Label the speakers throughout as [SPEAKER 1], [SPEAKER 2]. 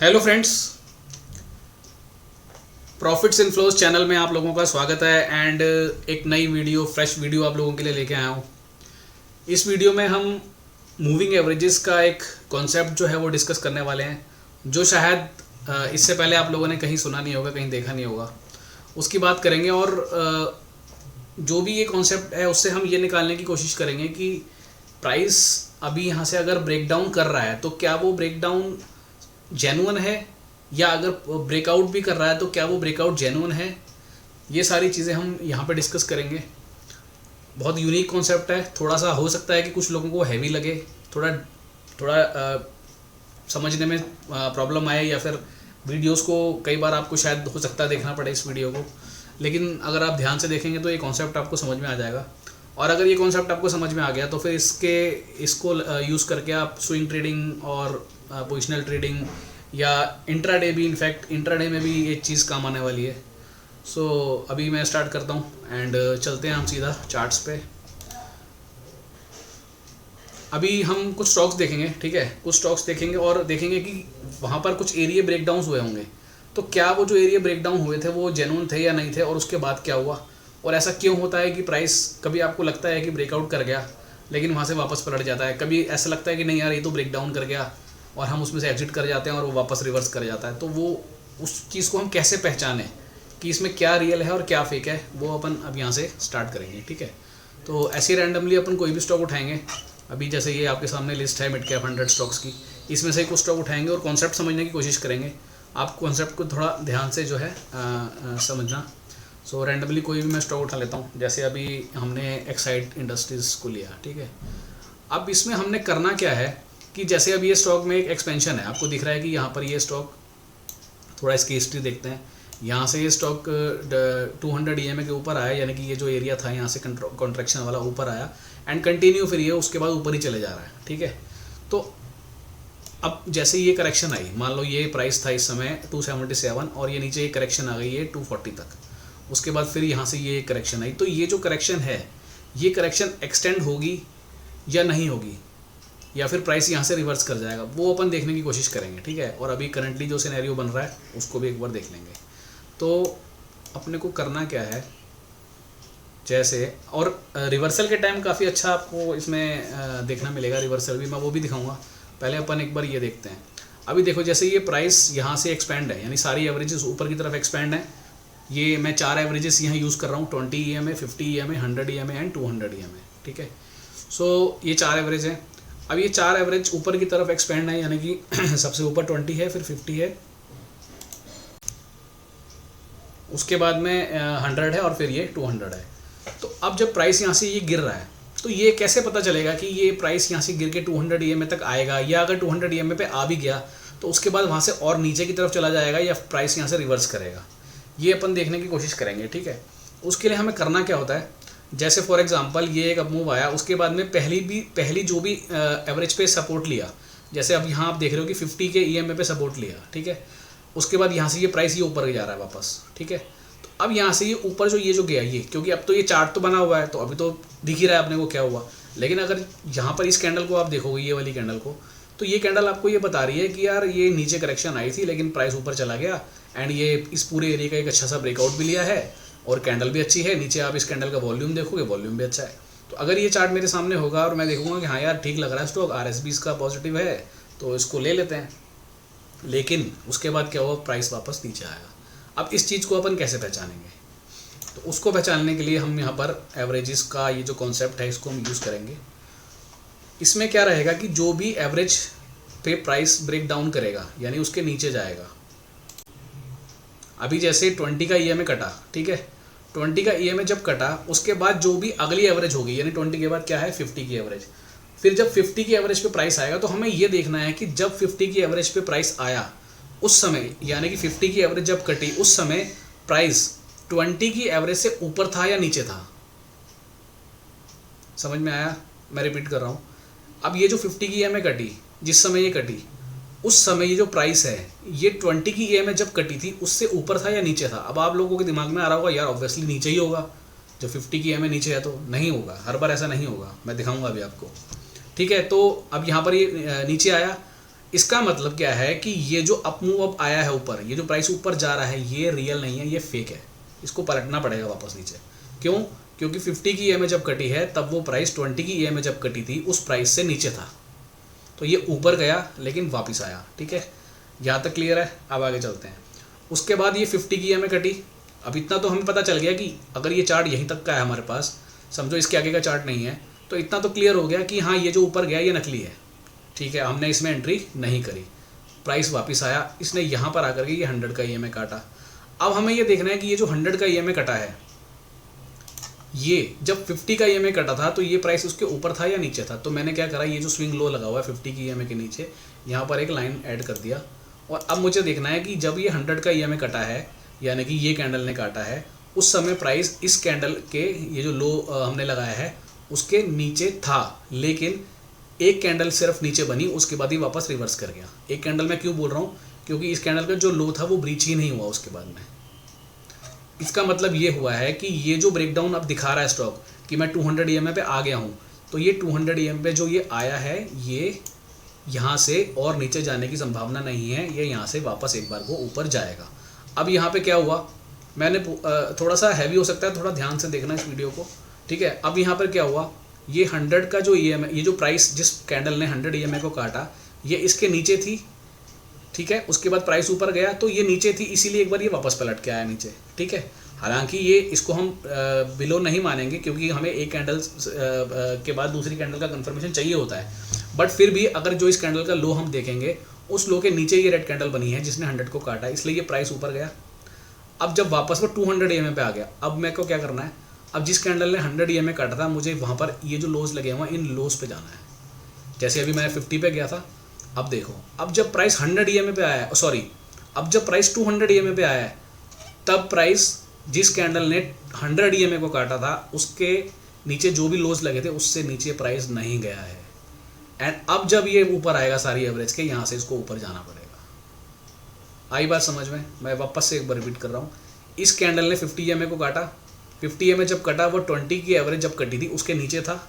[SPEAKER 1] Hello friends, profits इन flows channel में आप लोगों का स्वागत है। एंड एक नई वीडियो, फ्रेश वीडियो आप लोगों के लिए लेके आया हूँ। इस वीडियो में हम मूविंग एवरेजेस का एक कॉन्सेप्ट जो है वो डिस्कस करने वाले हैं, जो शायद इससे पहले आप लोगों ने कहीं सुना नहीं होगा, कहीं देखा नहीं होगा। उसकी बात करेंगे और जो भी ये कॉन्सेप्ट है उससे हम ये निकालने की कोशिश करेंगे कि प्राइस अभी यहाँ से अगर ब्रेक डाउन कर रहा है तो क्या वो ब्रेक डाउन जेन्युइन है, या अगर ब्रेकआउट भी कर रहा है तो क्या वो ब्रेकआउट जेन्युइन है। ये सारी चीज़ें हम यहाँ पे डिस्कस करेंगे। बहुत यूनिक कॉन्सेप्ट है, थोड़ा सा हो सकता है कि कुछ लोगों को हैवी लगे, थोड़ा थोड़ा समझने में प्रॉब्लम आए, या फिर वीडियोस को कई बार आपको शायद हो सकता है देखना पड़े इस वीडियो को। लेकिन अगर आप ध्यान से देखेंगे तो ये कॉन्सेप्ट आपको समझ में आ जाएगा। और अगर ये कॉन्सेप्ट आपको समझ में आ गया तो फिर इसको यूज़ करके आप स्विंग ट्रेडिंग और पोजिशनल ट्रेडिंग या इंट्राडे भी, इनफैक्ट इंट्राडे में भी ये चीज़ काम आने वाली है। सो अभी मैं स्टार्ट करता हूँ एंड चलते हैं हम सीधा चार्ट्स पे। अभी हम कुछ स्टॉक्स देखेंगे, ठीक है, कुछ स्टॉक्स देखेंगे और देखेंगे कि वहाँ पर कुछ एरिया ब्रेकडाउन हुए होंगे। तो क्या वो जो एरिया ब्रेकडाउन हुए थे वो जेन्युइन थे या नहीं थे, और उसके बाद क्या हुआ, और ऐसा क्यों होता है कि प्राइस कभी आपको लगता है कि ब्रेकआउट कर गया लेकिन वहाँ से वापस पलट जाता है, कभी ऐसा लगता है कि नहीं यार ये तो ब्रेकडाउन कर गया और हम उसमें से एग्जिट कर जाते हैं और वो वापस रिवर्स कर जाता है। तो वो उस चीज़ को हम कैसे पहचानें कि इसमें क्या रियल है और क्या फेक है, वो अपन अब यहाँ से स्टार्ट करेंगे, ठीक है। तो ऐसे रैंडमली अपन कोई भी स्टॉक उठाएंगे। अभी जैसे ये आपके सामने लिस्ट है मिड कैप 100 स्टॉक्स की, इसमें से कुछ स्टॉक उठाएंगे और कॉन्सेप्ट समझने की कोशिश करेंगे। आप कॉन्सेप्ट को थोड़ा ध्यान से जो है समझना। सो रैंडमली कोई भी मैं स्टॉक उठा लेता हूँ। जैसे अभी हमने एक्साइड इंडस्ट्रीज़ को लिया, ठीक है। अब इसमें हमने करना क्या है कि जैसे अब ये स्टॉक में एक एक्सपेंशन है, आपको दिख रहा है कि यहाँ पर ये स्टॉक, थोड़ा इसकी हिस्ट्री देखते हैं। यहाँ से ये स्टॉक 200 EMA के ऊपर आया, यानी कि ये जो एरिया था यहाँ से कॉन्ट्रैक्शन वाला ऊपर आया एंड कंटिन्यू, फिर ये उसके बाद ऊपर ही चले जा रहा है, ठीक है। तो अब जैसे ये करेक्शन आई, मान लो ये प्राइस था इस समय 277 और ये नीचे ये करेक्शन आ गई है 240 तक, उसके बाद फिर यहाँ से ये करेक्शन आई। तो ये जो करेक्शन है, ये करेक्शन एक्सटेंड होगी या नहीं होगी, या फिर प्राइस यहाँ से रिवर्स कर जाएगा, वो अपन देखने की कोशिश करेंगे, ठीक है। और अभी करंटली जो सिनेरियो बन रहा है उसको भी एक बार देख लेंगे। तो अपने को करना क्या है, जैसे और रिवर्सल के टाइम काफ़ी अच्छा आपको इसमें देखना मिलेगा, रिवर्सल भी मैं वो भी दिखाऊंगा। पहले अपन एक बार ये देखते हैं। अभी देखो जैसे ये प्राइस यहाँ से एक्सपेंड है, यानी सारी एवरेजेस ऊपर की तरफ एक्सपेंड है। ये मैं 4 एवरेजेस यहाँ यूज़ कर रहा हूँ, 20 EMA, 50 EMA, 100 EMA and 200 EMA, ठीक है। सो ये 4 एवरेज है। अब ये 4 एवरेज ऊपर की तरफ एक्सपेंड है, यानी कि सबसे ऊपर 20 है, फिर 50 है, उसके बाद में 100 है और फिर ये 200 है। तो अब जब प्राइस यहाँ से ये गिर रहा है तो ये कैसे पता चलेगा कि ये प्राइस यहाँ से गिर के 200 EMA तक आएगा, या अगर 200 EMA पे आ भी गया तो उसके बाद वहाँ से और नीचे की तरफ चला जाएगा, या प्राइस यहाँ से रिवर्स करेगा, ये अपन देखने की कोशिश करेंगे, ठीक है। उसके लिए हमें करना क्या होता है, जैसे फॉर एग्जांपल ये एक अप मूव आया, उसके बाद में पहली जो भी एवरेज पे सपोर्ट लिया, जैसे अब यहाँ आप देख रहे हो कि 50 के EMA पे सपोर्ट लिया, ठीक है। उसके बाद यहाँ से ये प्राइस ये ऊपर जा रहा है वापस, ठीक है। तो अब यहाँ से ये ऊपर जो गया ये, क्योंकि अब तो ये चार्ट तो बना हुआ है तो अभी तो दिख ही रहा है अपने को क्या हुआ। लेकिन अगर यहाँ पर इस कैंडल को आप देखोगे, ये वाली कैंडल को, तो ये कैंडल आपको ये बता रही है कि यार ये नीचे करेक्शन आई थी लेकिन प्राइस ऊपर चला गया एंड ये इस पूरे एरिया का एक अच्छा सा ब्रेकआउट भी लिया है और कैंडल भी अच्छी है। नीचे आप इस कैंडल का वॉल्यूम देखोगे, वॉल्यूम भी अच्छा है। तो अगर ये चार्ट मेरे सामने होगा और मैं देखूंगा कि हाँ यार ठीक लग रहा है स्टॉक, RSB इसका पॉजिटिव है, तो इसको ले लेते हैं। लेकिन उसके बाद क्या हुआ, प्राइस वापस नीचे आएगा। अब इस चीज़ को अपन कैसे पहचानेंगे, तो उसको पहचानने के लिए हम यहाँ पर एवरेजेस का ये जो कॉन्सेप्ट है इसको हम यूज़ करेंगे। इसमें क्या रहेगा कि जो भी एवरेज पे प्राइस ब्रेक डाउन करेगा, यानी उसके नीचे जाएगा। अभी जैसे 20 का EMA कटा, ठीक है, 20 का EMA जब कटा उसके बाद जो भी अगली एवरेज होगी, यानी 20 के बाद क्या है 50 की एवरेज, फिर जब 50 की एवरेज पे प्राइस आएगा तो हमें ये देखना है कि जब 50 की एवरेज पे प्राइस आया उस समय, यानी कि 50 की एवरेज जब कटी उस समय प्राइस 20 की एवरेज से ऊपर था या नीचे था। समझ में आया, मैं रिपीट कर रहा हूँ। अब ये जो 50 की EMA कटी, जिस समय ये कटी उस समय ये जो प्राइस है ये 20 की EMA जब कटी थी उससे ऊपर था या नीचे था। अब आप लोगों के दिमाग में आ रहा होगा यार ऑब्वियसली नीचे ही होगा, जब 50 की EMA नीचे है तो नहीं होगा, हर बार ऐसा नहीं होगा, मैं दिखाऊंगा अभी आपको, ठीक है। तो अब यहाँ पर ये नीचे आया इसका मतलब क्या है कि ये जो अप मूव अप आया है ऊपर, ये जो प्राइस ऊपर जा रहा है ये रियल नहीं है, ये फेक है, इसको पलटना पड़ेगा वापस नीचे। क्यों? क्योंकि 50 की EMA जब कटी है तब वो प्राइस 20 की EMA जब कटी थी उस प्राइस से नीचे था, तो ये ऊपर गया लेकिन वापस आया। ठीक है, यहाँ तक क्लियर है? अब आगे चलते हैं। उसके बाद ये 50 की EMA कटी। अब इतना तो हमें पता चल गया कि अगर ये चार्ट यहीं तक का है हमारे पास, समझो इसके आगे का चार्ट नहीं है, तो इतना तो क्लियर हो गया कि हाँ ये जो ऊपर गया ये नकली है। ठीक है, हमने इसमें एंट्री नहीं करी, प्राइस वापस आया, इसने यहाँ पर आकर के ये 100 का EMA काटा। अब हमें ये देखना है कि ये जो 100 का EMA कटा है, ये जब 50 का EMA कटा था तो ये प्राइस उसके ऊपर था या नीचे था? तो मैंने क्या करा, ये जो स्विंग लो लगा हुआ है 50 की EMA के नीचे, यहाँ पर एक लाइन ऐड कर दिया। और अब मुझे देखना है कि जब ये 100 का EMA कटा है, यानी कि ये कैंडल ने काटा है, उस समय प्राइस इस कैंडल के ये जो लो हमने लगाया है उसके नीचे था, लेकिन एक कैंडल सिर्फ नीचे बनी, उसके बाद ही वापस रिवर्स कर गया। एक कैंडल मैं क्यों बोल रहा हूँ? क्योंकि इस कैंडल का जो लो था वो ब्रीच ही नहीं हुआ उसके बाद में। इसका मतलब ये हुआ है कि ये जो ब्रेकडाउन अब दिखा रहा है स्टॉक कि मैं 200 EMA पे आ गया हूँ, तो ये 200 EMA पे जो ये आया है ये यहाँ से और नीचे जाने की संभावना नहीं है, ये यहाँ से वापस एक बार को ऊपर जाएगा। अब यहाँ पे क्या हुआ, मैंने थोड़ा सा हैवी हो सकता है, थोड़ा ध्यान से देखना इस वीडियो को। ठीक है, अब यहाँ पर क्या हुआ, ये 100 का जो EMA, ये जो प्राइस जिस कैंडल ने 100 EMA को काटा ये इसके नीचे थी। ठीक है, उसके बाद प्राइस ऊपर गया तो ये नीचे थी, इसीलिए एक बार ये वापस पलट के आया नीचे। ठीक है, हालांकि ये इसको हम बिलो नहीं मानेंगे क्योंकि हमें एक कैंडल के बाद दूसरी कैंडल का कंफर्मेशन चाहिए होता है, बट फिर भी अगर जो इस कैंडल का लो हम देखेंगे उस लो के नीचे ये रेड कैंडल बनी है जिसने 100 को काटा, इसलिए ये प्राइस ऊपर गया। अब जब वापस वो 200 EMA पे आ गया, अब मेरे को क्या करना है, अब जिस कैंडल ने 100 EMA काटा था मुझे वहाँ पर ये जो लोज लगे हुए हैं इन लोज पे जाना है। जैसे अभी मैंने 50 पे गया था, अब देखो, अब जब प्राइस 100 EMA पे आया है, सॉरी, अब जब प्राइस 200 EMA पे आया है, तब प्राइस जिस कैंडल ने 100 EMA को काटा था उसके नीचे जो भी लोज लगे थे उससे नीचे प्राइस नहीं गया है। एंड अब जब ये ऊपर आएगा सारी एवरेज के, यहाँ से इसको ऊपर जाना पड़ेगा। आई बात समझ में? मैं वापस से एक बार रिपीट कर रहा हूँ, इस कैंडल ने 50 EMA को काटा, 50 EMA जब कटा वो 20 की एवरेज जब कटी थी उसके नीचे था।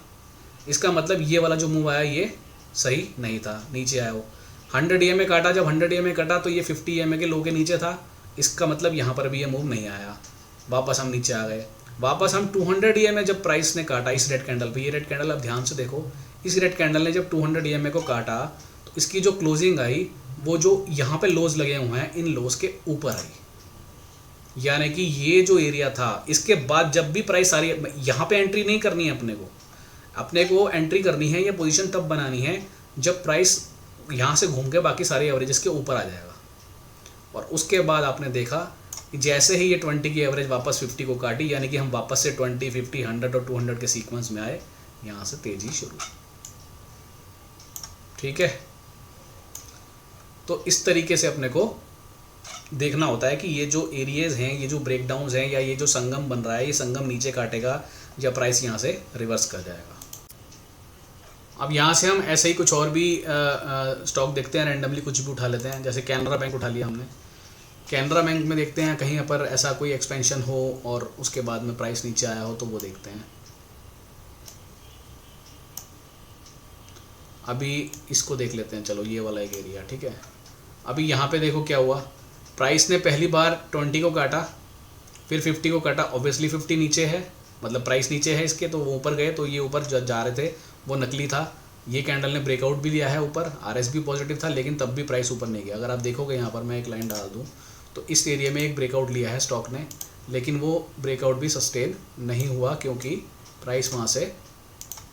[SPEAKER 1] इसका मतलब ये वाला जो मूव आया ये सही नहीं था, नीचे आया वो। 100 EMA काटा, जब 100 EMA कटा तो ये 50 EMA के लो के नीचे था, इसका मतलब यहाँ पर भी ये मूव नहीं आया, वापस हम नीचे आ गए। वापस हम 200 EMA जब प्राइस ने काटा इस रेड कैंडल पे, ये रेड कैंडल अब ध्यान से देखो, इस रेड कैंडल ने जब 200 EMA को काटा तो इसकी जो क्लोजिंग आई वो जो यहाँ पे लोज लगे हुए हैं इन लोज के ऊपर आई, यानी कि ये जो एरिया था इसके बाद जब भी प्राइस सारी, यहाँ पे एंट्री नहीं करनी है अपने को एंट्री करनी है, ये पोजीशन तब बनानी है जब प्राइस यहाँ से घूम के बाकी सारे एवरेजेस के ऊपर आ जाएगा। और उसके बाद आपने देखा कि जैसे ही ये 20 की एवरेज वापस 50 को काटी, यानी कि हम वापस से 20, 50, 100 और 200 के सीक्वेंस में आए, यहाँ से तेजी शुरू। ठीक है, तो इस तरीके से अपने को देखना होता है कि ये जो एरियाज हैं, ये जो ब्रेकडाउन्स हैं, या ये जो संगम बन रहा है, ये संगम नीचे काटेगा या प्राइस यहाँ से रिवर्स कर जाएगा। अब यहाँ से हम ऐसे ही कुछ और भी स्टॉक देखते हैं, रैंडमली कुछ भी उठा लेते हैं। जैसे कैनरा बैंक उठा लिया हमने, कैनरा बैंक में देखते हैं कहीं पर ऐसा कोई एक्सपेंशन हो और उसके बाद में प्राइस नीचे आया हो तो वो देखते हैं। अभी इसको देख लेते हैं, चलो ये वाला एक एरिया। ठीक है, अभी यहाँ पे देखो क्या हुआ, प्राइस ने पहली बार 20 को काटा, फिर 50 को काटा। ऑब्वियसली 50 नीचे है, मतलब प्राइस नीचे है इसके, तो वो ऊपर गए, तो ये ऊपर जा रहे थे, वो नकली था। ये कैंडल ने ब्रेकआउट भी लिया है ऊपर, RS भी पॉजिटिव था, लेकिन तब भी प्राइस ऊपर नहीं गया। अगर आप देखोगे यहाँ पर मैं एक लाइन डाल दूँ तो इस एरिया में एक ब्रेकआउट लिया है स्टॉक ने, लेकिन वो ब्रेकआउट भी सस्टेन नहीं हुआ क्योंकि प्राइस वहाँ से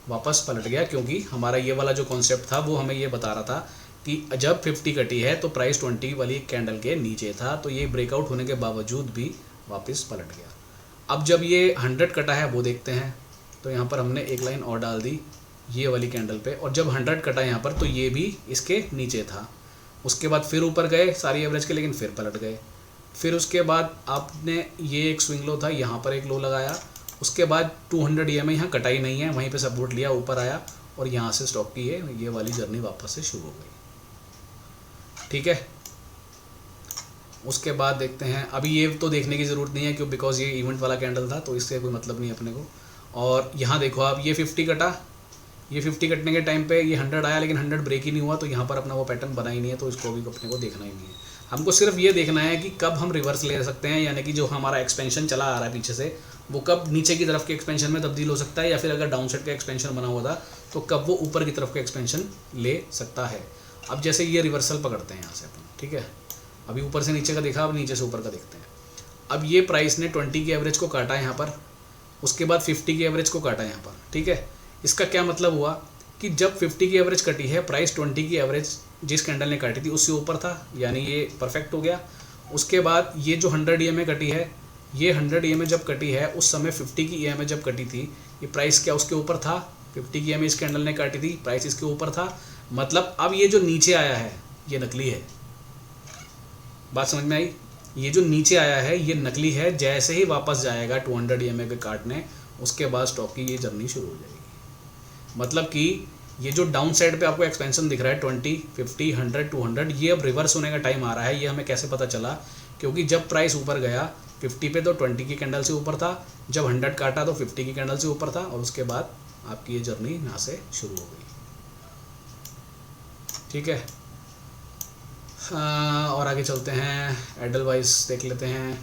[SPEAKER 1] वापस पलट गया। क्योंकि हमारा ये वाला जो कॉन्सेप्ट था वो हमें ये बता रहा था कि जब 50 कटी है तो प्राइस 20 वाली कैंडल के नीचे था, तो ये ब्रेकआउट होने के बावजूद भी वापस पलट गया। अब जब ये 100 कटा है वो देखते हैं, तो यहाँ पर हमने एक लाइन और डाल दी ये वाली कैंडल पे, और जब 100 कटा यहाँ पर तो ये भी इसके नीचे था। उसके बाद फिर ऊपर गए सारी एवरेज के, लेकिन फिर पलट गए। फिर उसके बाद आपने ये एक स्विंग लो था, यहाँ पर एक लो लगाया, उसके बाद 200 EMA यहाँ कटाई नहीं है, वहीं पे सपोर्ट लिया, ऊपर आया, और यहाँ से स्टॉक की ये वाली जर्नी वापस से शुरू हो गई। ठीक है, उसके बाद देखते हैं, अभी ये तो देखने की ज़रूरत नहीं है क्यों, बिकॉज ये इवेंट वाला कैंडल था तो इससे कोई मतलब नहीं अपने को। और यहाँ देखो आप, ये 50 कटा, ये 50 कटने के टाइम पे ये 100 आया लेकिन 100 ब्रेक ही नहीं हुआ, तो यहाँ पर अपना वो पैटर्न बना ही नहीं है, तो इसको भी अपने को देखना ही नहीं है। हमको सिर्फ ये देखना है कि कब हम रिवर्स ले सकते हैं, यानी कि जो हमारा एक्सपेंशन चला आ रहा है पीछे से वो कब नीचे की तरफ के एक्सपेंशन में तब्दील हो सकता है, या फिर अगर डाउन साइड का एक्सपेंशन बना हुआ था तो कब वो ऊपर की तरफ का एक्सपेंशन ले सकता है। अब जैसे ये रिवर्सल पकड़ते हैं यहाँ से अपन, ठीक है, अभी ऊपर से नीचे का देखा, अब नीचे से ऊपर का देखते हैं। अब ये प्राइस ने 20 की एवरेज को काटा यहाँ पर, उसके बाद 50 की एवरेज को काटा यहाँ पर, ठीक है। इसका क्या मतलब हुआ कि जब 50 की एवरेज कटी है, प्राइस 20 की एवरेज जिस कैंडल ने काटी थी उससे ऊपर था, यानी ये परफेक्ट हो गया। उसके बाद ये जो 100 EMA कटी है, ये 100 EMA जब कटी है उस समय 50 की EMA जब कटी थी, ये प्राइस क्या उसके ऊपर था, 50 की EMA इस कैंडल ने काटी थी, प्राइस इसके ऊपर था। मतलब अब ये जो नीचे आया है ये नकली है। बात समझ में आई? ये जो नीचे आया है ये नकली है। जैसे ही वापस जाएगा 200 EMA के काटने, उसके बाद स्टॉक की ये जर्नी शुरू हो जाएगी। मतलब कि ये जो डाउन साइड पे आपको एक्सपेंशन दिख रहा है 20, 50, 100, 200, ये अब रिवर्स होने का टाइम आ रहा है। ये हमें कैसे पता चला? क्योंकि जब प्राइस ऊपर गया 50 पे तो 20 की कैंडल से ऊपर था, जब 100 काटा तो 50 की कैंडल से ऊपर था, और उसके बाद आपकी ये जर्नी यहाँ से शुरू हो गई, ठीक है। और आगे चलते हैं, एडलवाइस देख लेते हैं।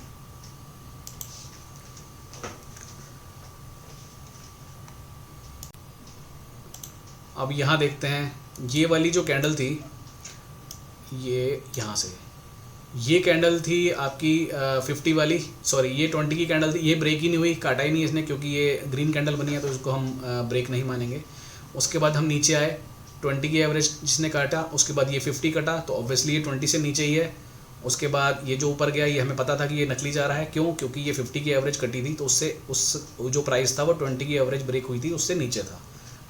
[SPEAKER 1] अब यहाँ देखते हैं, ये वाली जो कैंडल थी, ये यहाँ से ये कैंडल थी आपकी 50 वाली, सॉरी ये 20 की कैंडल थी। ये ब्रेक ही नहीं हुई, काटा ही नहीं इसने, क्योंकि ये ग्रीन कैंडल बनी है तो इसको हम ब्रेक नहीं मानेंगे। उसके बाद हम नीचे आए, 20 की एवरेज जिसने काटा, उसके बाद ये 50 कटा, तो ऑब्वियसली ये 20 से नीचे ही है। उसके बाद ये जो ऊपर गया, ये हमें पता था कि ये नकली जा रहा है। क्यों? क्योंकि ये 50 की एवरेज कटी थी, तो उससे उस जो प्राइस था वो 20 की एवरेज ब्रेक हुई थी उससे नीचे था,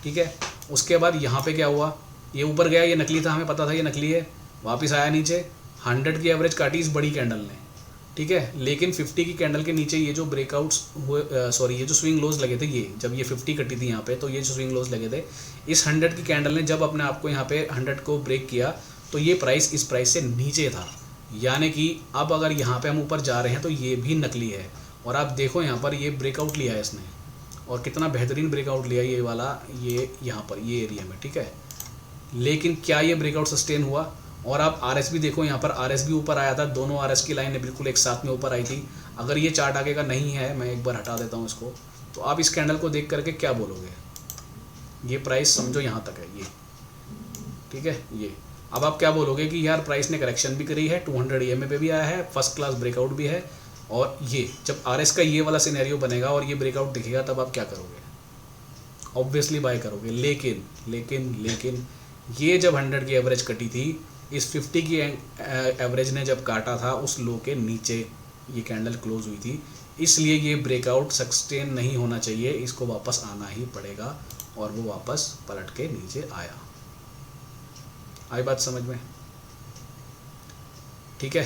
[SPEAKER 1] ठीक है। उसके बाद यहाँ पे क्या हुआ, ये ऊपर गया, ये नकली था, हमें पता था ये नकली है, वापस आया नीचे, 100 की एवरेज काटी इस बड़ी कैंडल ने, ठीक है। लेकिन 50 की कैंडल के नीचे ये जो ब्रेकआउट्स हुए, सॉरी ये जो स्विंग लोज लगे थे, ये जब ये 50 कटी थी यहाँ पे, तो ये जो स्विंग लोज लगे थे, इस 100 की कैंडल ने जब अपने आप को यहाँ पे 100 को ब्रेक किया, तो ये प्राइस इस प्राइस से नीचे था। यानी कि अब अगर यहाँ पे हम ऊपर जा रहे हैं तो ये भी नकली है। और आप देखो यहाँ पर ये ब्रेकआउट लिया है इसने, और कितना बेहतरीन ब्रेकआउट लिया ये वाला, ये यहाँ पर ये एरिया में, ठीक है। लेकिन क्या ये ब्रेकआउट सस्टेन हुआ? और आप RS भी देखो, यहाँ पर RS भी ऊपर आया था, दोनों RS की लाइनें बिल्कुल एक साथ में ऊपर आई थी। अगर ये चार्ट आगे का नहीं है, मैं एक बार हटा देता हूँ इसको, तो आप इस कैंडल को देख करके क्या बोलोगे? ये प्राइस समझो यहाँ तक है ये, ठीक है। ये अब आप क्या बोलोगे कि यार प्राइस ने करेक्शन भी करी है, 200 EMA पे भी आया है, फर्स्ट क्लास ब्रेकआउट भी है, और ये जब RS का ये वाला सिनेरियो बनेगा और ये ब्रेकआउट दिखेगा, तब आप क्या करोगे? ऑब्वियसली बाय करोगे। लेकिन लेकिन लेकिन ये जब 100 की एवरेज कटी थी, इस 50 की एवरेज ने जब काटा था, उस लो के नीचे ये कैंडल क्लोज हुई थी, इसलिए ये ब्रेकआउट सस्टेन नहीं होना चाहिए, इसको वापस आना ही पड़ेगा। और वो वापस पलट के नीचे आया। आई बात समझ में? ठीक है,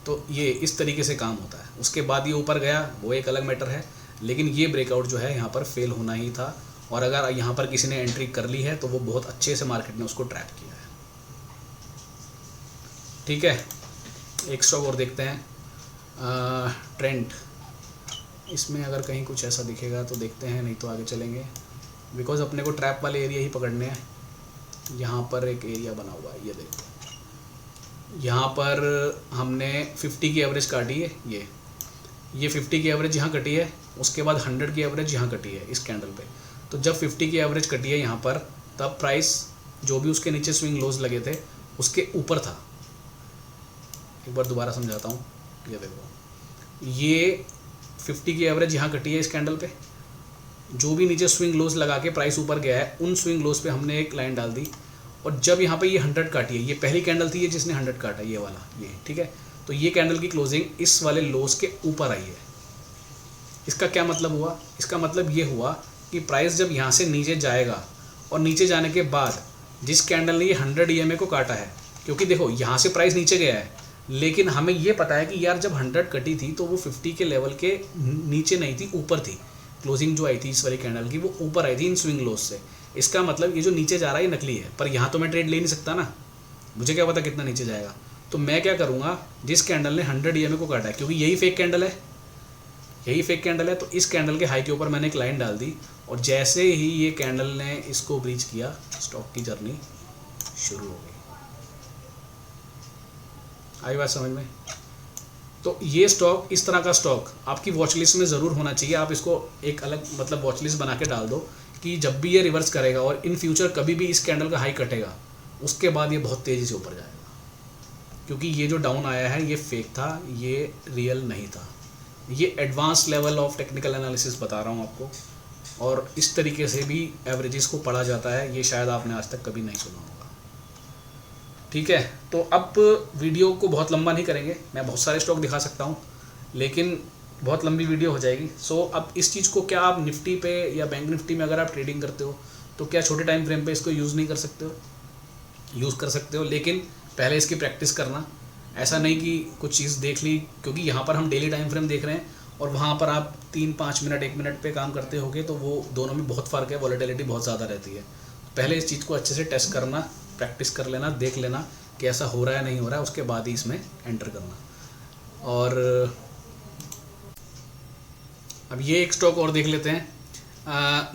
[SPEAKER 1] तो ये इस तरीके से काम होता है। उसके बाद ये ऊपर गया, वो एक अलग मैटर है, लेकिन ये ब्रेकआउट जो है यहाँ पर फेल होना ही था। और अगर यहाँ पर किसी ने एंट्री कर ली है तो वो बहुत अच्छे से मार्केट ने उसको ट्रैप किया है, ठीक है। एक स्टॉक और देखते हैं, ट्रेंड। इसमें अगर कहीं कुछ ऐसा दिखेगा तो देखते हैं, नहीं तो आगे चलेंगे, बिकॉज अपने को ट्रैप वाले एरिया ही पकड़ने हैं। यहाँ पर एक एरिया बना हुआ है, ये देखो, यहाँ पर हमने 50 की एवरेज काटी है, ये 50 की एवरेज यहाँ कटी है, उसके बाद 100 की एवरेज यहाँ कटी है इस कैंडल पे। तो जब 50 की एवरेज कटी है यहाँ पर, तब प्राइस जो भी उसके नीचे स्विंग लोज लगे थे उसके ऊपर था। एक बार दोबारा समझाता हूँ, ये देखो, ये 50 की एवरेज यहाँ कटी है इस कैंडल पे, जो भी नीचे स्विंग लोज लगा के प्राइस ऊपर गया है, उन स्विंग लोज पे हमने एक लाइन डाल दी। और जब यहाँ पे ये 100 काटी है, ये पहली कैंडल थी ये जिसने 100 काटा, ये वाला, ये, ठीक है। तो ये कैंडल की क्लोजिंग इस वाले लोज के ऊपर आई है। इसका क्या मतलब हुआ? इसका मतलब ये हुआ कि प्राइस जब यहाँ से नीचे जाएगा, और नीचे जाने के बाद जिस कैंडल ने ये 100 EMA को काटा है, क्योंकि देखो यहाँ से प्राइस नीचे गया है, लेकिन हमें ये पता है कि यार जब 100 कटी थी तो वो 50 के लेवल के नीचे नहीं थी, ऊपर थी। क्लोजिंग जो आई थी इस वाली कैंडल की, वो ऊपर आई थी इन स्विंग लोज से। इसका मतलब ये जो नीचे जा रहा है ये नकली है। पर यहाँ तो मैं ट्रेड ले नहीं सकता ना, मुझे क्या पता कितना नीचे जाएगा। तो मैं क्या करूँगा, जिस कैंडल ने 100 EMA को काटा है, क्योंकि यही फेक कैंडल है, यही फेक कैंडल है। तो इस कैंडल के हाई के ऊपर मैंने एक लाइन डाल दी और जैसे ही ये कैंडल ने इसको ब्रीच किया, स्टॉक की जर्नी शुरू हो गई। आई बात समझ में? तो ये स्टॉक, इस तरह का स्टॉक आपकी वॉच लिस्ट में ज़रूर होना चाहिए। आप इसको एक अलग मतलब वॉच लिस्ट बना के डाल दो कि जब भी ये रिवर्स करेगा और इन फ्यूचर कभी भी इस कैंडल का हाई कटेगा, उसके बाद ये बहुत तेज़ी से ऊपर जाएगा। क्योंकि ये जो डाउन आया है ये फेक था, ये रियल नहीं था। ये advance level of technical analysis बता रहा हूँ आपको, और इस तरीके से भी एवरेजेस को पढ़ा जाता है। ये शायद आपने आज तक कभी नहीं सुना होगा। ठीक है, तो अब वीडियो को बहुत लंबा नहीं करेंगे। मैं बहुत सारे स्टॉक दिखा सकता हूँ लेकिन बहुत लंबी वीडियो हो जाएगी। सो अब इस चीज़ को क्या आप निफ्टी पे या बैंक निफ्टी में अगर आप ट्रेडिंग करते हो तो क्या छोटे टाइम फ्रेम पे इसको यूज़ नहीं कर सकते हो? यूज़ कर सकते हो, लेकिन पहले इसकी प्रैक्टिस करना। ऐसा नहीं कि कुछ चीज़ देख ली, क्योंकि यहाँ पर हम डेली टाइम फ्रेम देख रहे हैं और वहाँ पर आप 3-5 मिनट 1 मिनट पे काम करते होगे, तो वो दोनों में बहुत फ़र्क है, वॉलेटिलिटी बहुत ज़्यादा रहती है। पहले इस चीज़ को अच्छे से टेस्ट करना, प्रैक्टिस कर लेना, देख लेना कि ऐसा हो रहा है नहीं हो रहा है, उसके बाद ही इसमें एंटर करना। और अब ये एक स्टॉक और देख लेते हैं,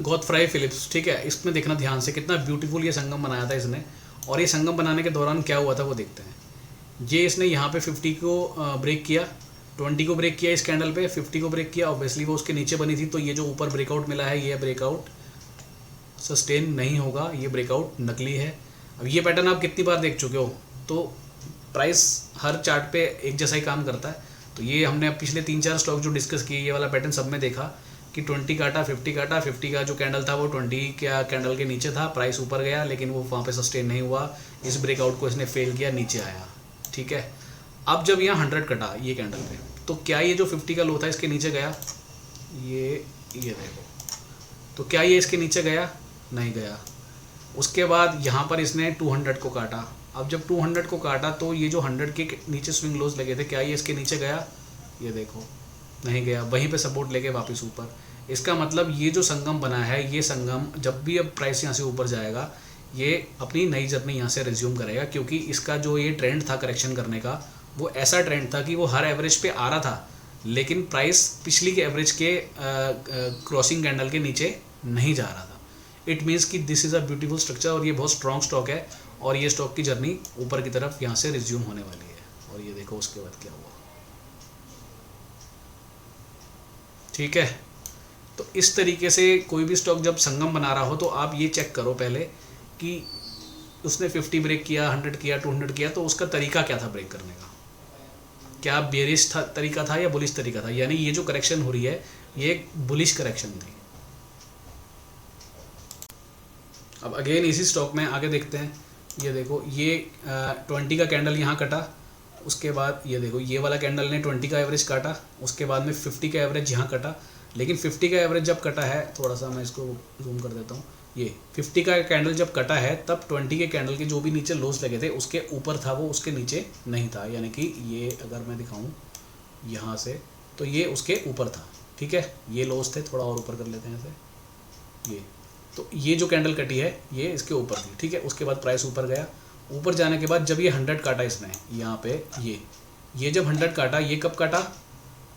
[SPEAKER 1] गॉडफ्राई फिलिप्स। ठीक है, इसमें देखना ध्यान से, कितना ब्यूटीफुल ये संगम बनाया था इसने, और ये संगम बनाने के दौरान क्या हुआ था वो देखते हैं। ये इसने यहाँ पे 50 को ब्रेक किया, 20 को ब्रेक किया, इस कैंडल पे 50 को ब्रेक किया। ऑब्वियसली वो उसके नीचे बनी थी, तो ये जो ऊपर ब्रेकआउट मिला है, ये ब्रेकआउट सस्टेन नहीं होगा, ये ब्रेकआउट नकली है। अब ये पैटर्न आप कितनी बार देख चुके हो, तो प्राइस हर चार्ट पे एक जैसा ही काम करता है। तो ये हमने अब पिछले 3-4 स्टॉक जो डिस्कस किए, ये वाला पैटर्न सब में देखा कि 20 काटा, 50 काटा, 50 का जो कैंडल था वो 20 का कैंडल के नीचे था, प्राइस ऊपर गया लेकिन वो वहाँ पे सस्टेन नहीं हुआ, इस ब्रेकआउट को इसने फेल किया, नीचे आया। ठीक है, अब जब यहाँ 100 कटा ये कैंडल पे, तो क्या ये जो 50 का लो था इसके नीचे गया? ये देखो, तो क्या ये इसके नीचे गया? नहीं गया। उसके बाद यहाँ पर इसने 200 को काटा। अब जब 200 को काटा तो ये जो 100 के नीचे स्विंग लोज लगे थे, क्या ये इसके नीचे गया? ये देखो, नहीं गया, वहीं पे सपोर्ट लेके वापस ऊपर। इसका मतलब ये जो संगम बना है, ये संगम जब भी अब प्राइस यहाँ से ऊपर जाएगा, ये अपनी नई जर्नी यहाँ से रिज्यूम करेगा, क्योंकि इसका जो ये ट्रेंड था करेक्शन करने का, वो ऐसा ट्रेंड था कि वो हर एवरेज पे आ रहा था, लेकिन प्राइस पिछली के एवरेज के क्रॉसिंग कैंडल के नीचे नहीं जा रहा था। इट मीन्स कि this is a beautiful structure और ये बहुत स्ट्रॉन्ग स्टॉक है, और ये स्टॉक की जर्नी ऊपर की तरफ यहाँ से रिज्यूम होने वाली है। और ये देखो उसके बाद क्या हुआ। ठीक है, तो इस तरीके से कोई भी स्टॉक जब संगम बना रहा हो तो आप ये चेक करो पहले कि उसने 50 ब्रेक किया, 100 किया, 200 किया, तो उसका तरीका क्या था ब्रेक करने का? क्या बेरिश तरीका था या बुलिश तरीका था? यानी ये जो करेक्शन हो रही है ये एक बुलिश करेक्शन थी। अब अगेन इसी स्टॉक में आगे देखते हैं। ये देखो, ये 20 का कैंडल यहाँ कटा, उसके बाद ये देखो ये वाला कैंडल ने 20 का एवरेज काटा, उसके बाद में 50 का एवरेज यहाँ कटा। लेकिन 50 का एवरेज जब कटा है, थोड़ा सा मैं इसको जूम कर देता हूँ, ये 50 का कैंडल जब कटा है तब 20 के कैंडल के जो भी नीचे लोज लगे थे उसके ऊपर था, वो उसके नीचे नहीं था। यानी कि ये अगर मैं दिखाऊँ यहाँ से, तो ये उसके ऊपर था। ठीक है, ये लोज थे, थोड़ा और ऊपर कर लेते हैं ऐसे, ये तो ये जो कैंडल कटी है ये इसके ऊपर थी। ठीक है, उसके बाद प्राइस ऊपर गया। ऊपर जाने के बाद जब ये 100 काटा इसने यहाँ पे, ये जब 100 काटा, ये कब काटा?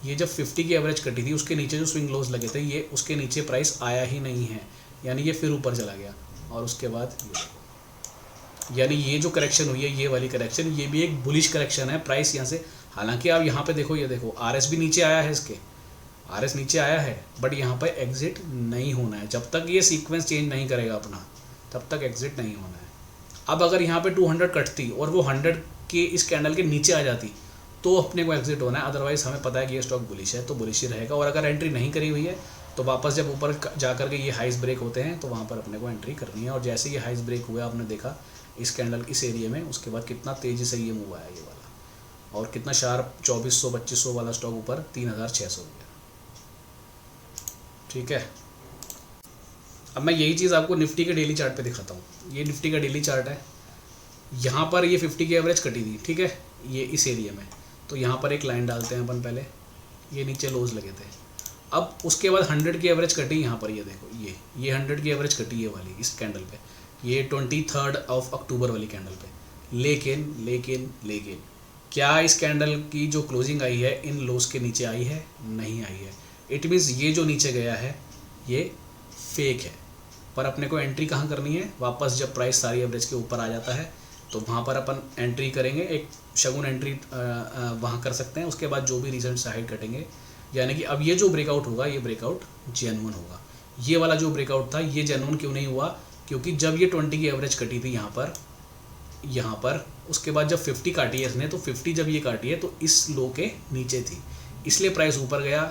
[SPEAKER 1] ये जब 50 की एवरेज कटी थी उसके नीचे जो स्विंग लोज लगे थे, ये उसके नीचे प्राइस आया ही नहीं है, यानी ये फिर ऊपर चला गया। और उसके बाद ये देखो, यानी ये जो करेक्शन हुई है, ये वाली करेक्शन, ये भी एक बुलिश करेक्शन है। प्राइस यहाँ से, हालांकि आप यहाँ पे देखो, ये देखो RS भी नीचे आया है, इसके RS नीचे आया है, बट यहाँ पर एग्जिट नहीं होना है। जब तक ये सीक्वेंस चेंज नहीं करेगा अपना, तब तक एग्जिट नहीं होना है। अब अगर यहाँ पे 200 कटती और वो 100 के इस कैंडल के नीचे आ जाती तो अपने को एग्जिट होना है, अदरवाइज हमें पता है कि ये स्टॉक बुलिश है तो बुलिश ही रहेगा। और अगर एंट्री नहीं करी हुई है तो वापस जब ऊपर जा कर के ये हाइस ब्रेक होते हैं तो वहाँ पर अपने को एंट्री करनी है। और जैसे ये हाइस ब्रेक हुआ, आपने देखा इस कैंडल इस एरिया में, उसके बाद कितना तेज़ी से ये मूव आया ये वाला, और कितना शार्प 2400-2500 वाला स्टॉक ऊपर 3600 हो गया। ठीक है, अब मैं यही चीज़ आपको निफ्टी के डेली चार्ट पे दिखाता हूँ। ये निफ्टी का डेली चार्ट है, यहाँ पर ये 50 की एवरेज कटी थी। ठीक है, ये इस एरिया में, तो यहाँ पर एक लाइन डालते हैं अपन पहले, ये नीचे लोज लगे थे। अब उसके बाद 100 की एवरेज कटी यहाँ पर, ये देखो ये 100 की एवरेज कटी ये वाली इस कैंडल पे, ये 23 अक्टूबर वाली कैंडल पे। लेकिन क्या इस कैंडल की जो क्लोजिंग आई है इन लोज के नीचे आई है? नहीं आई है। इट मीन्स ये जो नीचे गया है ये फेक है। पर अपने को एंट्री कहाँ करनी है, वापस जब प्राइस सारी एवरेज के ऊपर आ जाता है तो वहाँ पर अपन एंट्री करेंगे, एक शगुन एंट्री वहाँ कर सकते हैं। उसके बाद जो भी रिजल्ट साइड कटेंगे, यानी कि अब ये जो ब्रेकआउट होगा ये ब्रेकआउट जेन्युइन होगा। ये वाला जो ब्रेकआउट था ये जेन्युइन क्यों नहीं हुआ, क्योंकि जब ये 20 की एवरेज कटी थी यहाँ पर उसके बाद जब 50 काटी है इसने, तो 50 जब ये काटी है तो इस लो के नीचे थी, इसलिए प्राइस ऊपर गया।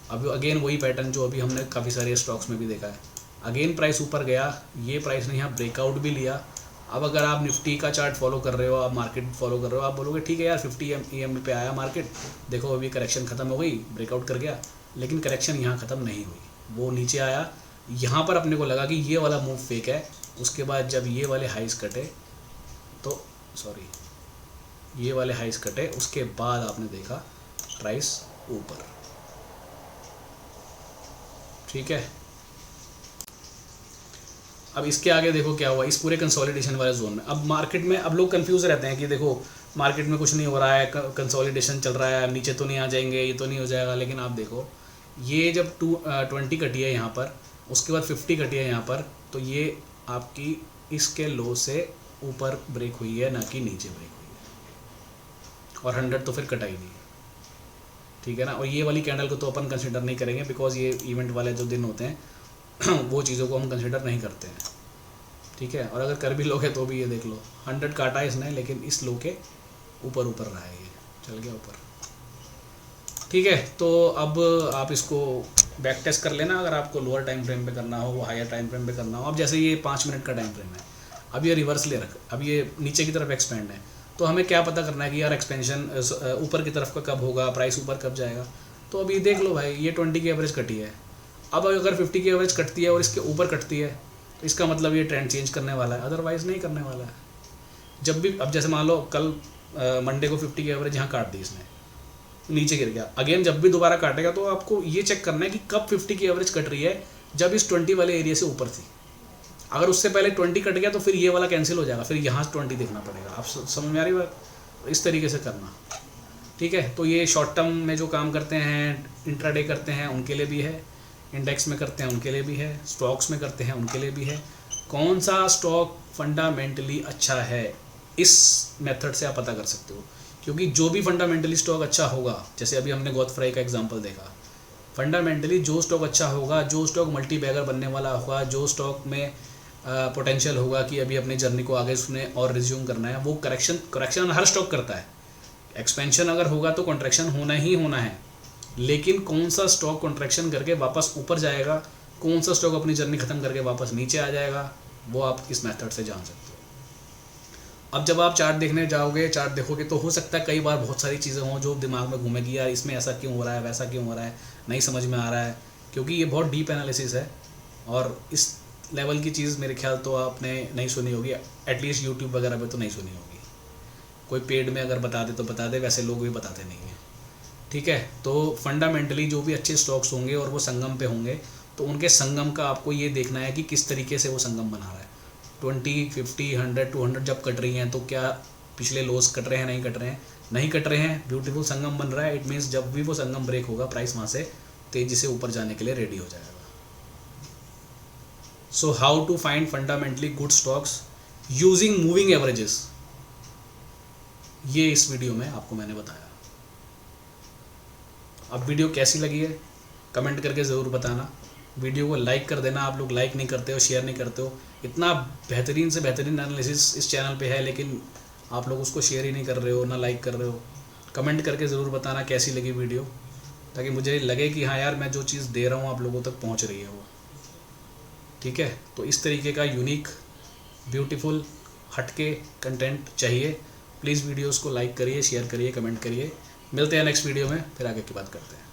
[SPEAKER 1] अब अगेन वही पैटर्न जो अभी हमने काफ़ी सारे स्टॉक्स में भी देखा है, अगेन प्राइस ऊपर गया, ये प्राइस ने यहाँ ब्रेकआउट भी लिया। अब अगर आप निफ्टी का चार्ट फॉलो कर रहे हो, आप मार्केट फॉलो कर रहे हो, आप बोलोगे ठीक है यार 50 EM पे आया मार्केट, देखो अभी करेक्शन ख़त्म हो गई, ब्रेकआउट कर गया, लेकिन करेक्शन यहाँ ख़त्म नहीं हुई, वो नीचे आया। यहाँ पर अपने को लगा कि ये वाला मूव फेक है। उसके बाद जब ये वाले हाइस कटे तो ये वाले हाइस कटे, उसके बाद आपने देखा प्राइस ऊपर, ठीक है। अब इसके आगे देखो क्या हुआ इस पूरे कंसोलिडेशन वाले जोन में। अब मार्केट में अब लोग कंफ्यूज रहते हैं कि देखो मार्केट में कुछ नहीं हो रहा है, कंसोलिडेशन चल रहा है, नीचे तो नहीं आ जाएंगे, ये तो नहीं हो जाएगा, लेकिन आप देखो ये जब 20 कटी है यहाँ पर, उसके बाद 50 कटी है यहाँ पर, तो ये आपकी इसके लो से ऊपर ब्रेक हुई है, ना कि नीचे ब्रेक हुई है, और 100 तो फिर कटाई नहीं, ठीक है ना। और ये वाली कैंडल को तो अपन कंसिडर नहीं करेंगे, बिकॉज ये इवेंट वाले जो दिन होते हैं वो चीज़ों को हम कंसिडर नहीं करते हैं, ठीक है। और अगर कर भी लोगे तो भी ये देख लो 100 काटा है इसने, लेकिन इस लो के ऊपर रहा है, ये चल गया ऊपर, ठीक है। तो अब आप इसको बैक टेस्ट कर लेना, अगर आपको लोअर टाइम फ्रेम पे करना हो, हायर टाइम फ्रेम पे करना हो। अब जैसे ये 5 मिनट का टाइम फ्रेम है, अब ये रिवर्स ले रख, अब ये नीचे की तरफ एक्सपेंड है, तो हमें क्या पता करना है कि यार एक्सपेंशन ऊपर की तरफ का कब होगा, प्राइस ऊपर कब जाएगा। तो अभी देख लो भाई ये 20 की एवरेज कटी है, अब अगर 50 की एवरेज कटती है और इसके ऊपर कटती है तो इसका मतलब ये ट्रेंड चेंज करने वाला है, अदरवाइज़ नहीं करने वाला है। जब भी अब जैसे मान लो कल मंडे को 50 की एवरेज यहाँ काट दी इसने, नीचे गिर गया, अगेन जब भी दोबारा काटेगा तो आपको ये चेक करना है कि कब 50 की एवरेज कट रही है, जब इस 20 वाले एरिया से ऊपर थी। अगर उससे पहले 20 कट गया तो फिर ये वाला कैंसिल हो जाएगा, फिर यहाँ 20 देखना पड़ेगा। आप समझ में आ रही बात, इस तरीके से करना, ठीक है। तो ये शॉर्ट टर्म में जो काम करते हैं, इंट्राडे करते हैं, उनके लिए भी है, इंडेक्स में करते हैं उनके लिए भी है, स्टॉक्स में करते हैं उनके लिए भी है। कौन सा स्टॉक फंडामेंटली अच्छा है, इस मेथड से आप पता कर सकते हो, क्योंकि जो भी फंडामेंटली स्टॉक अच्छा होगा, जैसे अभी हमने गॉडफ्राई का एग्जांपल देखा, फंडामेंटली जो स्टॉक अच्छा होगा, जो स्टॉक मल्टी बैगर बनने वाला होगा, जो स्टॉक में पोटेंशियल होगा कि अभी अपनी जर्नी को आगे उसने और रिज्यूम करना है, वो करेक्शन हर स्टॉक करता है। एक्सपेंशन अगर होगा तो कॉन्ट्रैक्शन होना ही होना है, लेकिन कौन सा स्टॉक कॉन्ट्रैक्शन करके वापस ऊपर जाएगा, कौन सा स्टॉक अपनी जर्नी ख़त्म करके वापस नीचे आ जाएगा, वो आप इस मेथड से जान सकते हो। अब जब आप चार्ट देखने जाओगे, चार्ट देखोगे, तो हो सकता है कई बार बहुत सारी चीज़ें हों जो दिमाग में घूमेगी, यार इसमें ऐसा क्यों हो रहा है, वैसा क्यों हो रहा है, नहीं समझ में आ रहा है, क्योंकि ये बहुत डीप एनालिसिस है और इस लेवल की चीज़ मेरे ख्याल तो आपने नहीं सुनी होगी, एटलीस्ट यूट्यूब वगैरह पे तो नहीं सुनी होगी। कोई पेड में अगर बता दे तो बता दे, वैसे लोग भी बताते नहीं हैं, ठीक है। तो फंडामेंटली जो भी अच्छे स्टॉक्स होंगे और वो संगम पे होंगे, तो उनके संगम का आपको ये देखना है कि किस तरीके से वो संगम बना रहा है। 20, 50, 100, 200 जब कट रही हैं तो क्या पिछले लोस कट रहे हैं, नहीं कट रहे हैं, नहीं कट रहे हैं, ब्यूटीफुल संगम बन रहा है। इट मीन्स जब भी वो संगम ब्रेक होगा, प्राइस वहाँ से तेज़ी से ऊपर जाने के लिए रेडी हो जाएगा। So how to find fundamentally good stocks using moving averages, ये इस वीडियो में आपको मैंने बताया। अब वीडियो कैसी लगी है कमेंट करके ज़रूर बताना, वीडियो को लाइक कर देना। आप लोग लाइक नहीं करते हो, शेयर नहीं करते हो। इतना बेहतरीन से बेहतरीन एनालिसिस इस चैनल पे है, लेकिन आप लोग उसको शेयर ही नहीं कर रहे हो, ना लाइक कर रहे हो। कमेंट करके ज़रूर बताना कैसी लगी वीडियो, ताकि मुझे लगे कि हाँ यार मैं जो चीज़ दे रहा हूँ आप लोगों तक पहुँच रही है वो, ठीक है। तो इस तरीके का यूनिक, ब्यूटीफुल, हटके कंटेंट चाहिए, प्लीज़ वीडियोस को लाइक करिए, शेयर करिए, कमेंट करिए। मिलते हैं नेक्स्ट वीडियो में, फिर आगे की बात करते हैं।